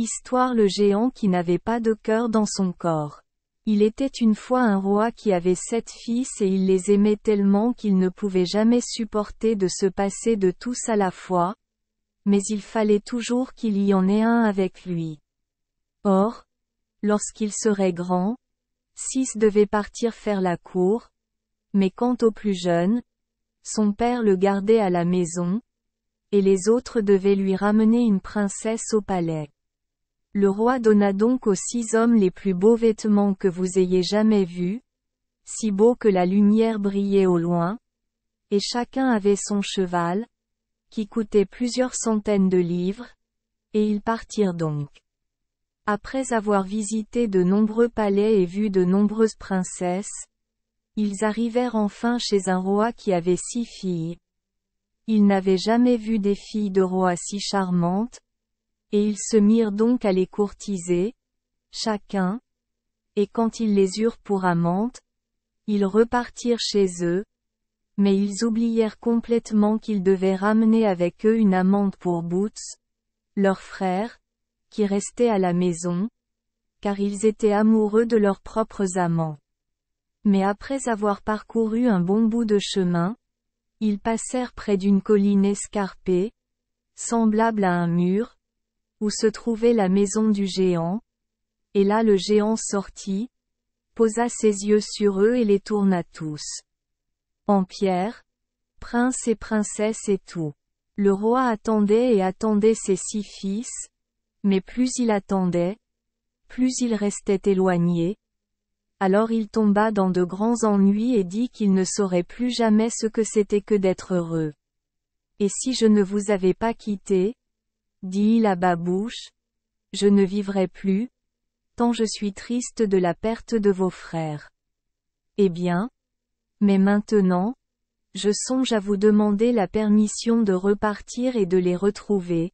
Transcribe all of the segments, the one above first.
Histoire le géant qui n'avait pas de cœur dans son corps. Il était une fois un roi qui avait 7 fils et il les aimait tellement qu'il ne pouvait jamais supporter de se passer de tous à la fois, mais il fallait toujours qu'il y en ait un avec lui. Or, lorsqu'il serait grand, 6 devaient partir faire la cour, mais quant au plus jeune, son père le gardait à la maison, et les autres devaient lui ramener une princesse au palais. Le roi donna donc aux 6 hommes les plus beaux vêtements que vous ayez jamais vus, si beaux que la lumière brillait au loin, et chacun avait son cheval, qui coûtait plusieurs centaines de livres, et ils partirent donc. Après avoir visité de nombreux palais et vu de nombreuses princesses, ils arrivèrent enfin chez un roi qui avait 6 filles. Ils n'avaient jamais vu des filles de roi si charmantes, et ils se mirent donc à les courtiser, chacun, et quand ils les eurent pour amantes, ils repartirent chez eux, mais ils oublièrent complètement qu'ils devaient ramener avec eux une amante pour Boots, leur frère, qui restait à la maison, car ils étaient amoureux de leurs propres amants. Mais après avoir parcouru un bon bout de chemin, ils passèrent près d'une colline escarpée, semblable à un mur, où se trouvait la maison du géant, et là le géant sortit, posa ses yeux sur eux et les tourna tous en pierre, prince et princesse et tout. Le roi attendait et attendait ses 6 fils, mais plus il attendait, plus il restait éloigné. Alors il tomba dans de grands ennuis et dit qu'il ne saurait plus jamais ce que c'était que d'être heureux. Et si je ne vous avais pas quitté, dit-il à bas-bouche, je ne vivrai plus, tant je suis triste de la perte de vos frères. Eh bien, mais maintenant, je songe à vous demander la permission de repartir et de les retrouver.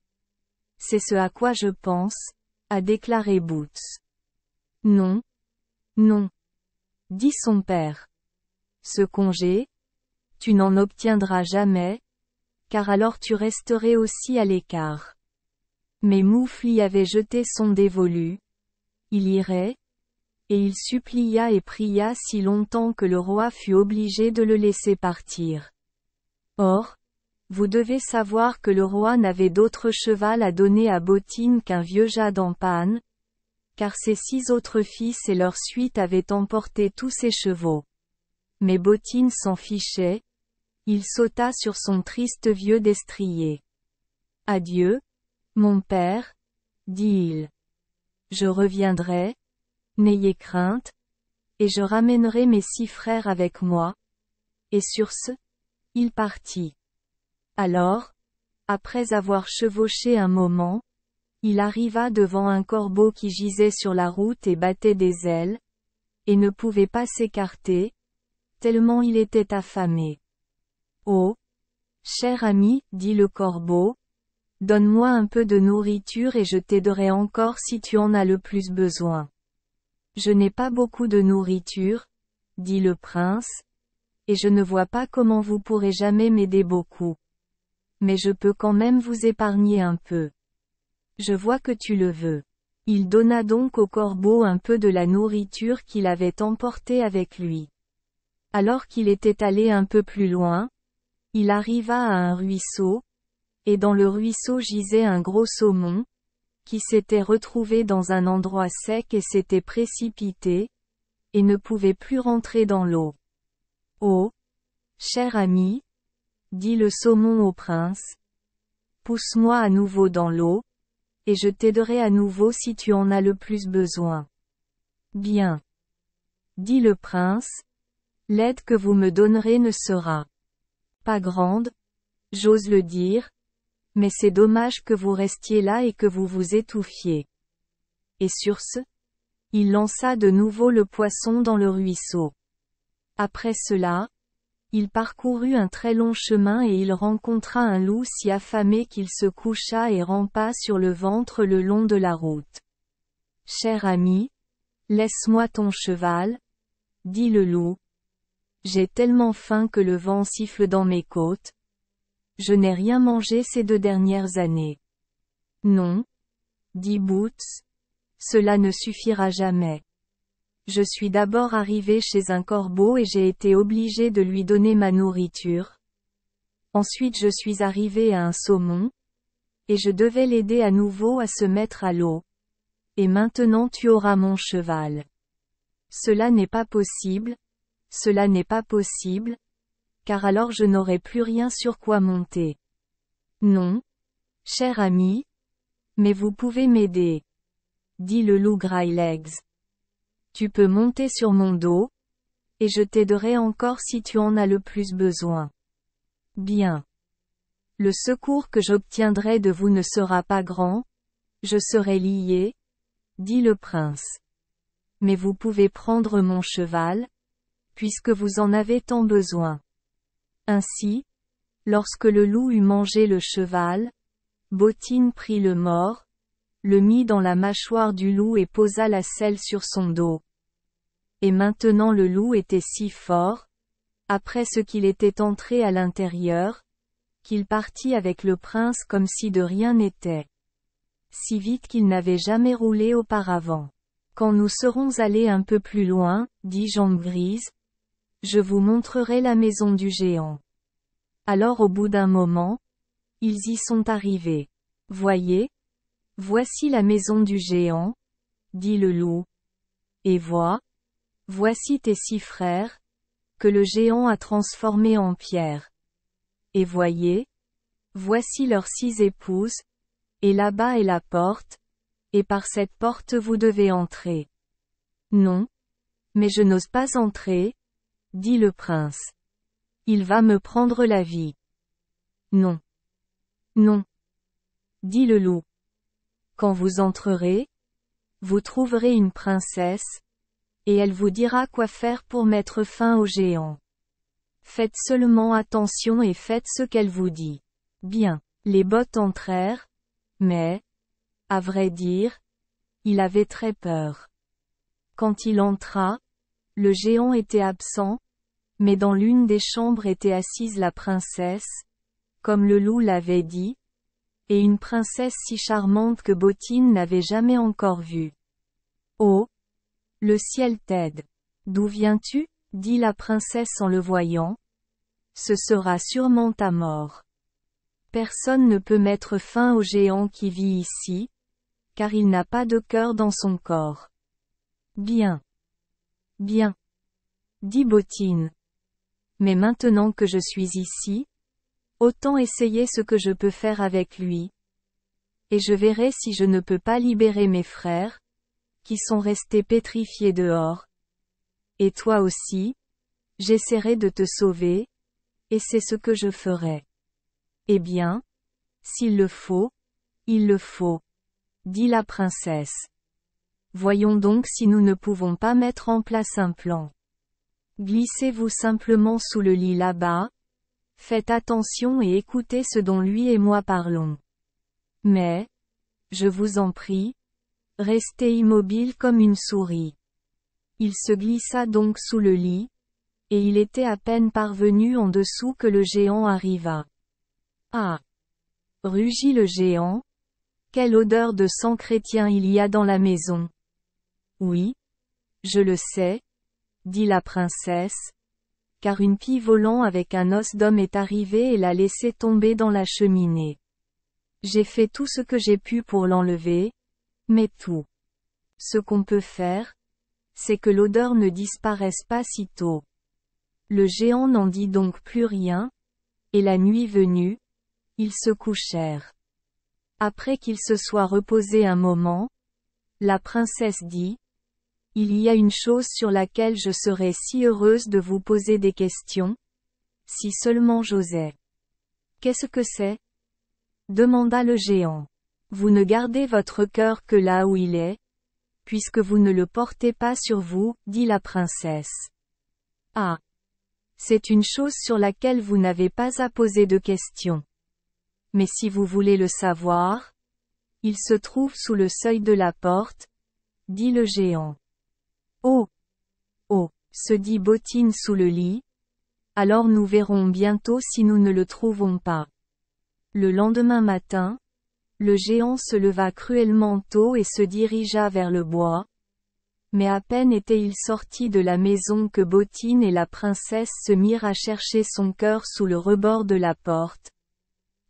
C'est ce à quoi je pense, a déclaré Boots. Non. Non. Dit son père. Ce congé, tu n'en obtiendras jamais, car alors tu resterais aussi à l'écart. Mais Moufle y avait jeté son dévolu. Il irait, et il supplia et pria si longtemps que le roi fut obligé de le laisser partir. Or, vous devez savoir que le roi n'avait d'autre cheval à donner à Bottine qu'un vieux jade en panne, car ses 6 autres fils et leur suite avaient emporté tous ses chevaux. Mais Bottine s'en fichait, il sauta sur son triste vieux destrier. Adieu, mon père, dit-il. Je reviendrai, n'ayez crainte, et je ramènerai mes 6 frères avec moi. Et sur ce, il partit. Alors, après avoir chevauché un moment, il arriva devant un corbeau qui gisait sur la route et battait des ailes, et ne pouvait pas s'écarter, tellement il était affamé. Oh, cher ami, dit le corbeau, donne-moi un peu de nourriture et je t'aiderai encore si tu en as le plus besoin. Je n'ai pas beaucoup de nourriture, dit le prince, et je ne vois pas comment vous pourrez jamais m'aider beaucoup. Mais je peux quand même vous épargner un peu. Je vois que tu le veux. Il donna donc au corbeau un peu de la nourriture qu'il avait emportée avec lui. Alors qu'il était allé un peu plus loin, il arriva à un ruisseau, et dans le ruisseau gisait un gros saumon, qui s'était retrouvé dans un endroit sec et s'était précipité, et ne pouvait plus rentrer dans l'eau. Oh, cher ami, dit le saumon au prince, pousse-moi à nouveau dans l'eau, et je t'aiderai à nouveau si tu en as le plus besoin. Bien, dit le prince, l'aide que vous me donnerez ne sera pas grande, j'ose le dire, mais c'est dommage que vous restiez là et que vous vous étouffiez. Et sur ce, il lança de nouveau le poisson dans le ruisseau. Après cela, il parcourut un très long chemin et il rencontra un loup si affamé qu'il se coucha et rampa sur le ventre le long de la route. Cher ami, laisse-moi ton cheval, dit le loup. J'ai tellement faim que le vent siffle dans mes côtes. Je n'ai rien mangé ces 2 dernières années. Non, dit Boots. Cela ne suffira jamais. Je suis d'abord arrivé chez un corbeau et j'ai été obligé de lui donner ma nourriture. Ensuite je suis arrivé à un saumon. Et je devais l'aider à nouveau à se mettre à l'eau. Et maintenant tu auras mon cheval. Cela n'est pas possible. Cela n'est pas possible. Car alors je n'aurai plus rien sur quoi monter. Non. Cher ami. Mais vous pouvez m'aider. Dit le loup Greylegs. Tu peux monter sur mon dos. Et je t'aiderai encore si tu en as le plus besoin. Bien. Le secours que j'obtiendrai de vous ne sera pas grand. Je serai lié. Dit le prince. Mais vous pouvez prendre mon cheval. Puisque vous en avez tant besoin. Ainsi, lorsque le loup eut mangé le cheval, Bottine prit le mors, le mit dans la mâchoire du loup et posa la selle sur son dos. Et maintenant le loup était si fort, après ce qu'il était entré à l'intérieur, qu'il partit avec le prince comme si de rien n'était. Si vite qu'il n'avait jamais roulé auparavant. Quand nous serons allés un peu plus loin, dit Jambe Grise, je vous montrerai la maison du géant. Alors au bout d'un moment, ils y sont arrivés. Voyez, voici la maison du géant, dit le loup. Et voici tes 6 frères, que le géant a transformés en pierre. Et voyez, voici leurs 6 épouses, et là-bas est la porte, et par cette porte vous devez entrer. Non, mais je n'ose pas entrer, dit le prince. Il va me prendre la vie. Non. Non. Dit le loup. Quand vous entrerez, vous trouverez une princesse, et elle vous dira quoi faire pour mettre fin au géant. Faites seulement attention et faites ce qu'elle vous dit. Bien, les bottes entrèrent, mais, à vrai dire, il avait très peur. Quand il entra, le géant était absent, mais dans l'une des chambres était assise la princesse, comme le loup l'avait dit, et une princesse si charmante que Bottine n'avait jamais encore vue. Oh! Le ciel t'aide. D'où viens-tu? Dit la princesse en le voyant. Ce sera sûrement ta mort. Personne ne peut mettre fin au géant qui vit ici, car il n'a pas de cœur dans son corps. Bien. Bien. Dit Bottine. Mais maintenant que je suis ici, autant essayer ce que je peux faire avec lui. Et je verrai si je ne peux pas libérer mes frères, qui sont restés pétrifiés dehors. Et toi aussi, j'essaierai de te sauver, et c'est ce que je ferai. Eh bien, s'il le faut, il le faut, dit la princesse. Voyons donc si nous ne pouvons pas mettre en place un plan. Glissez-vous simplement sous le lit là-bas. Faites attention et écoutez ce dont lui et moi parlons. Mais, je vous en prie, restez immobile comme une souris. Il se glissa donc sous le lit, et il était à peine parvenu en dessous que le géant arriva. Ah! Rugit le géant. Quelle odeur de sang chrétien il y a dans la maison. Oui. Je le sais, dit la princesse, car une pie volant avec un os d'homme est arrivée et l'a laissé tomber dans la cheminée. J'ai fait tout ce que j'ai pu pour l'enlever, mais tout. Ce qu'on peut faire, c'est que l'odeur ne disparaisse pas si tôt. Le géant n'en dit donc plus rien, et la nuit venue, ils se couchèrent. Après qu'ils se soient reposés un moment, la princesse dit, « Il y a une chose sur laquelle je serais si heureuse de vous poser des questions, si seulement j'osais. » « Qu'est-ce que c'est ? » demanda le géant. « Vous ne gardez votre cœur que là où il est, puisque vous ne le portez pas sur vous, dit la princesse. Ah! C'est une chose sur laquelle vous n'avez pas à poser de questions. Mais si vous voulez le savoir, il se trouve sous le seuil de la porte, dit le géant. Oh! Oh! Se dit Bottine sous le lit. Alors nous verrons bientôt si nous ne le trouvons pas. Le lendemain matin, Le géant se leva cruellement tôt et se dirigea vers le bois. Mais à peine était-il sorti de la maison que Bottine et la princesse se mirent à chercher son cœur sous le rebord de la porte.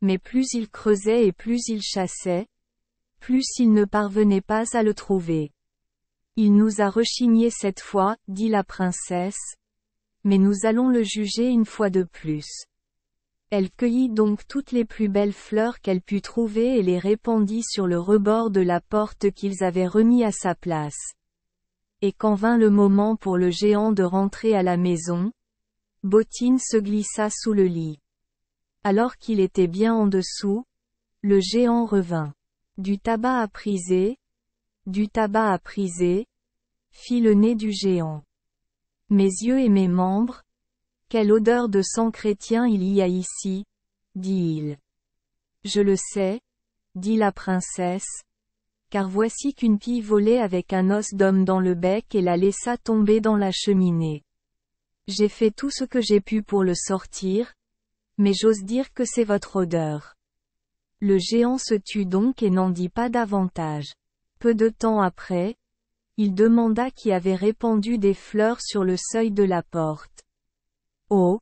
Mais plus ils creusaient et plus ils chassaient, plus ils ne parvenaient pas à le trouver. Il nous a rechigné cette fois, dit la princesse. Mais nous allons le juger une fois de plus. Elle cueillit donc toutes les plus belles fleurs qu'elle put trouver et les répandit sur le rebord de la porte qu'ils avaient remis à sa place. Et quand vint le moment pour le géant de rentrer à la maison, Bottine se glissa sous le lit. Alors qu'il était bien en dessous, le géant revint. Du tabac à priser, fit le nez du géant. Mes yeux et mes membres, quelle odeur de sang chrétien il y a ici, dit-il. Je le sais, dit la princesse, car voici qu'une pie volait avec un os d'homme dans le bec et la laissa tomber dans la cheminée. J'ai fait tout ce que j'ai pu pour le sortir, mais j'ose dire que c'est votre odeur. Le géant se tut donc et n'en dit pas davantage. Peu de temps après, il demanda qui avait répandu des fleurs sur le seuil de la porte. Oh!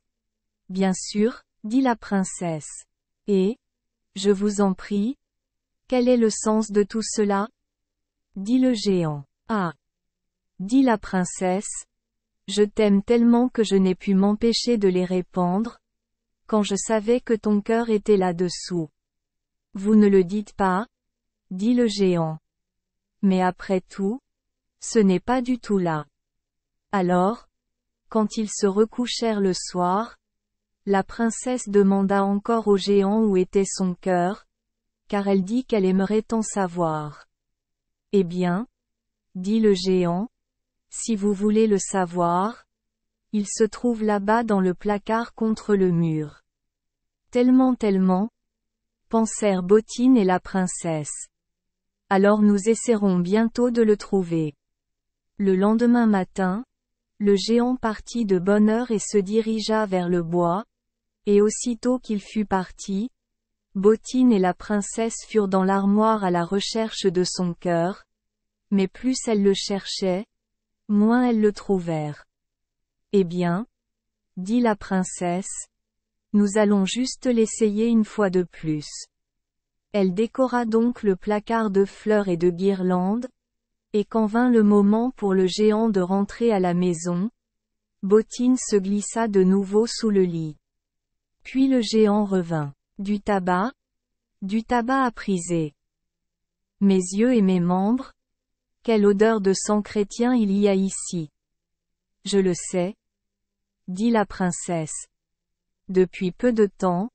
Bien sûr, dit la princesse. Et, je vous en prie, quel est le sens de tout cela? Dit le géant. Ah! Dit la princesse. Je t'aime tellement que je n'ai pu m'empêcher de les répandre, quand je savais que ton cœur était là-dessous. Vous ne le dites pas? Dit le géant. Mais après tout, ce n'est pas du tout là. Alors, quand ils se recouchèrent le soir, la princesse demanda encore au géant où était son cœur, car elle dit qu'elle aimerait en savoir. Eh bien, dit le géant, si vous voulez le savoir, il se trouve là-bas dans le placard contre le mur. Tellement, pensèrent Bottine et la princesse. Alors nous essaierons bientôt de le trouver. Le lendemain matin, le géant partit de bonne heure et se dirigea vers le bois, et aussitôt qu'il fut parti, Bottine et la princesse furent dans l'armoire à la recherche de son cœur, mais plus elles le cherchaient, moins elles le trouvèrent. Eh bien, dit la princesse, nous allons juste l'essayer une fois de plus. Elle décora donc le placard de fleurs et de guirlandes, et quand vint le moment pour le géant de rentrer à la maison, Bottine se glissa de nouveau sous le lit. Puis le géant revint. Du tabac à priser. Mes yeux et mes membres, quelle odeur de sang chrétien il y a ici. Je le sais, dit la princesse. Depuis peu de temps,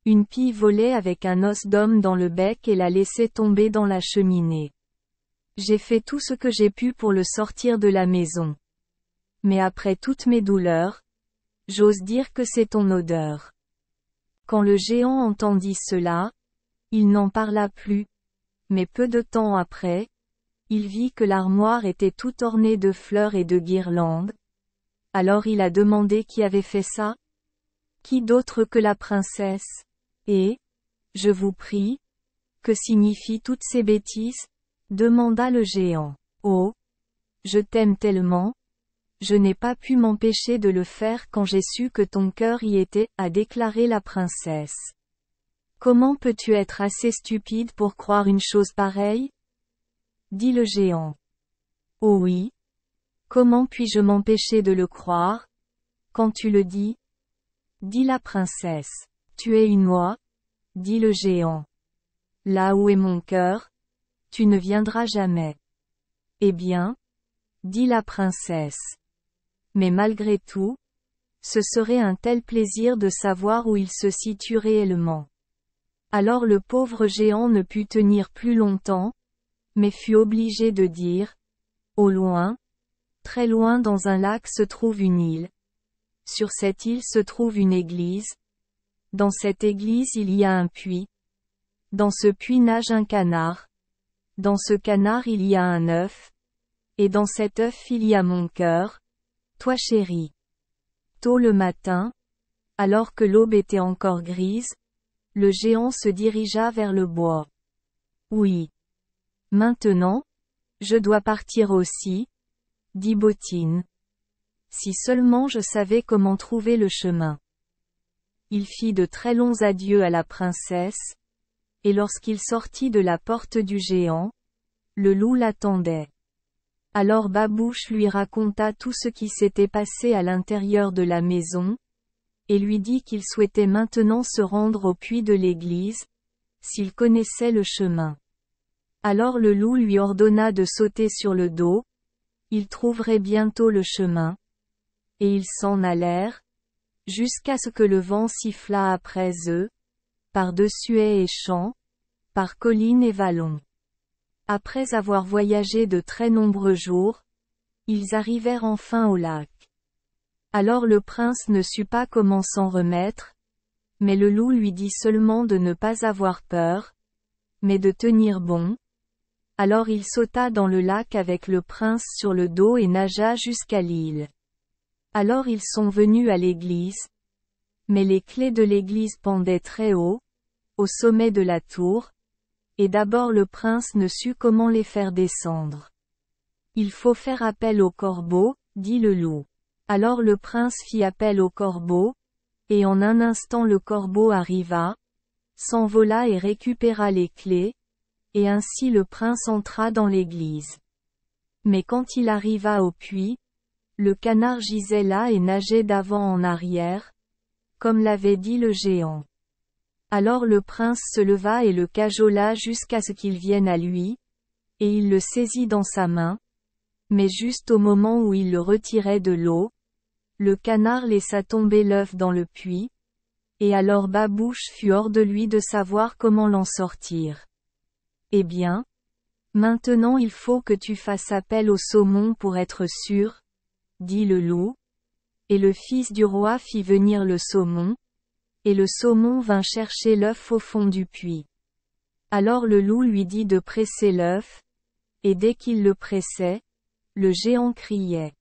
une pie volait avec un os d'homme dans le bec et la laissait tomber dans la cheminée. J'ai fait tout ce que j'ai pu pour le sortir de la maison. Mais après toutes mes douleurs, j'ose dire que c'est ton odeur. Quand le géant entendit cela, il n'en parla plus, mais peu de temps après, il vit que l'armoire était toute ornée de fleurs et de guirlandes. Alors il a demandé qui avait fait ça? Qui d'autre que la princesse? Et, je vous prie, que signifient toutes ces bêtises? Demanda le géant. Oh! Je t'aime tellement, je n'ai pas pu m'empêcher de le faire quand j'ai su que ton cœur y était, a déclaré la princesse. Comment peux-tu être assez stupide pour croire une chose pareille? Dit le géant. Oh oui. Comment puis-je m'empêcher de le croire, quand tu le dis? Dit la princesse. Tu es une oie? Dit le géant. Là où est mon cœur, tu ne viendras jamais. Eh bien, dit la princesse. Mais malgré tout, ce serait un tel plaisir de savoir où il se situe réellement. Alors le pauvre géant ne put tenir plus longtemps, mais fut obligé de dire, au loin, très loin dans un lac se trouve une île. Sur cette île se trouve une église. Dans cette église il y a un puits. Dans ce puits nage un canard. Dans ce canard il y a un œuf. Et dans cet œuf il y a mon cœur, toi chérie. Tôt le matin, alors que l'aube était encore grise, le géant se dirigea vers le bois. Oui. Maintenant, je dois partir aussi, dit Bottine. Si seulement je savais comment trouver le chemin. Il fit de très longs adieux à la princesse, et lorsqu'il sortit de la porte du géant, le loup l'attendait. Alors Babouche lui raconta tout ce qui s'était passé à l'intérieur de la maison, et lui dit qu'il souhaitait maintenant se rendre au puits de l'église, s'il connaissait le chemin. Alors le loup lui ordonna de sauter sur le dos, ils trouveraient bientôt le chemin. Et ils s'en allèrent, jusqu'à ce que le vent sifflât après eux, par-dessus haies et champs, par collines et vallons. Après avoir voyagé de très nombreux jours, ils arrivèrent enfin au lac. Alors le prince ne sut pas comment s'en remettre, mais le loup lui dit seulement de ne pas avoir peur, mais de tenir bon. Alors il sauta dans le lac avec le prince sur le dos et nagea jusqu'à l'île. Alors ils sont venus à l'église. Mais les clés de l'église pendaient très haut, au sommet de la tour, et d'abord le prince ne sut comment les faire descendre. Il faut faire appel au corbeau, dit le loup. Alors le prince fit appel au corbeau, et en un instant le corbeau arriva, s'envola et récupéra les clés, et ainsi le prince entra dans l'église. Mais quand il arriva au puits, le canard gisait là et nageait d'avant en arrière, comme l'avait dit le géant. Alors le prince se leva et le cajola jusqu'à ce qu'il vienne à lui, et il le saisit dans sa main, mais juste au moment où il le retirait de l'eau, le canard laissa tomber l'œuf dans le puits, et alors Babouche fut hors de lui de savoir comment l'en sortir. Eh bien, maintenant il faut que tu fasses appel au saumon pour être sûr, dit le loup, et le fils du roi fit venir le saumon, et le saumon vint chercher l'œuf au fond du puits. Alors le loup lui dit de presser l'œuf, et dès qu'il le pressait, le géant criait.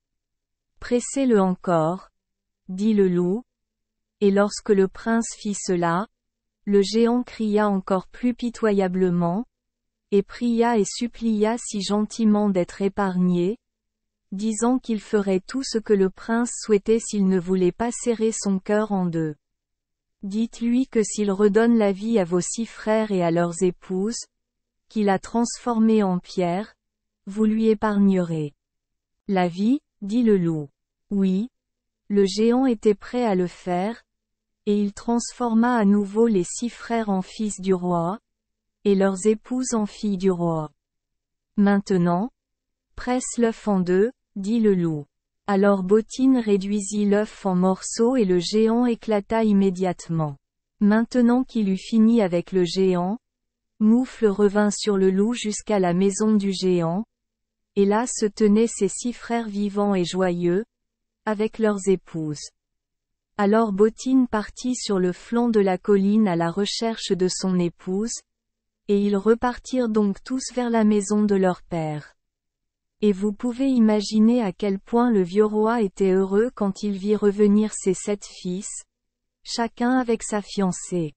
Pressez-le encore, dit le loup, et lorsque le prince fit cela, le géant cria encore plus pitoyablement, et pria et supplia si gentiment d'être épargné, disant qu'il ferait tout ce que le prince souhaitait s'il ne voulait pas serrer son cœur en deux. Dites-lui que s'il redonne la vie à vos 6 frères et à leurs épouses, qu'il a transformé en pierre, vous lui épargnerez. La vie, dit le loup. Oui. Le géant était prêt à le faire, et il transforma à nouveau les 6 frères en fils du roi, et leurs épouses en filles du roi. Maintenant, presse l'œuf en deux, dit le loup. Alors Bottine réduisit l'œuf en morceaux et le géant éclata immédiatement. Maintenant qu'il eut fini avec le géant, Moufle revint sur le loup jusqu'à la maison du géant, et là se tenaient ses 6 frères vivants et joyeux, avec leurs épouses. Alors Bottine partit sur le flanc de la colline à la recherche de son épouse, et ils repartirent donc tous vers la maison de leur père. Et vous pouvez imaginer à quel point le vieux roi était heureux quand il vit revenir ses 7 fils, chacun avec sa fiancée.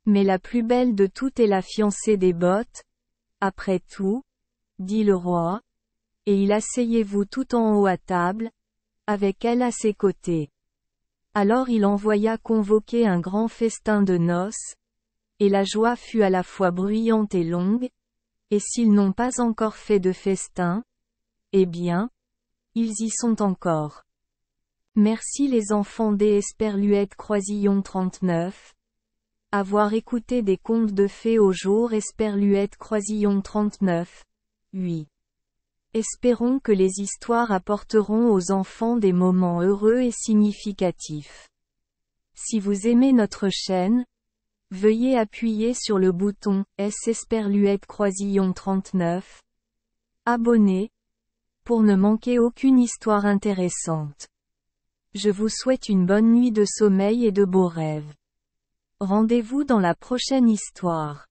Mais la plus belle de toutes est la fiancée des bottes, après tout, dit le roi, et il asseyez-vous tout en haut à table, avec elle à ses côtés. Alors il envoya convoquer un grand festin de noces, et la joie fut à la fois bruyante et longue, et s'ils n'ont pas encore fait de festin, eh bien, ils y sont encore. Merci les enfants des Esperluette Croisillon 39. Avoir écouté des contes de fées au jour Esperluette Croisillon 39. 8. Espérons que les histoires apporteront aux enfants des moments heureux et significatifs. Si vous aimez notre chaîne, veuillez appuyer sur le bouton S Esperluette Croisillon 39. Abonner, pour ne manquer aucune histoire intéressante. Je vous souhaite une bonne nuit de sommeil et de beaux rêves. Rendez-vous dans la prochaine histoire.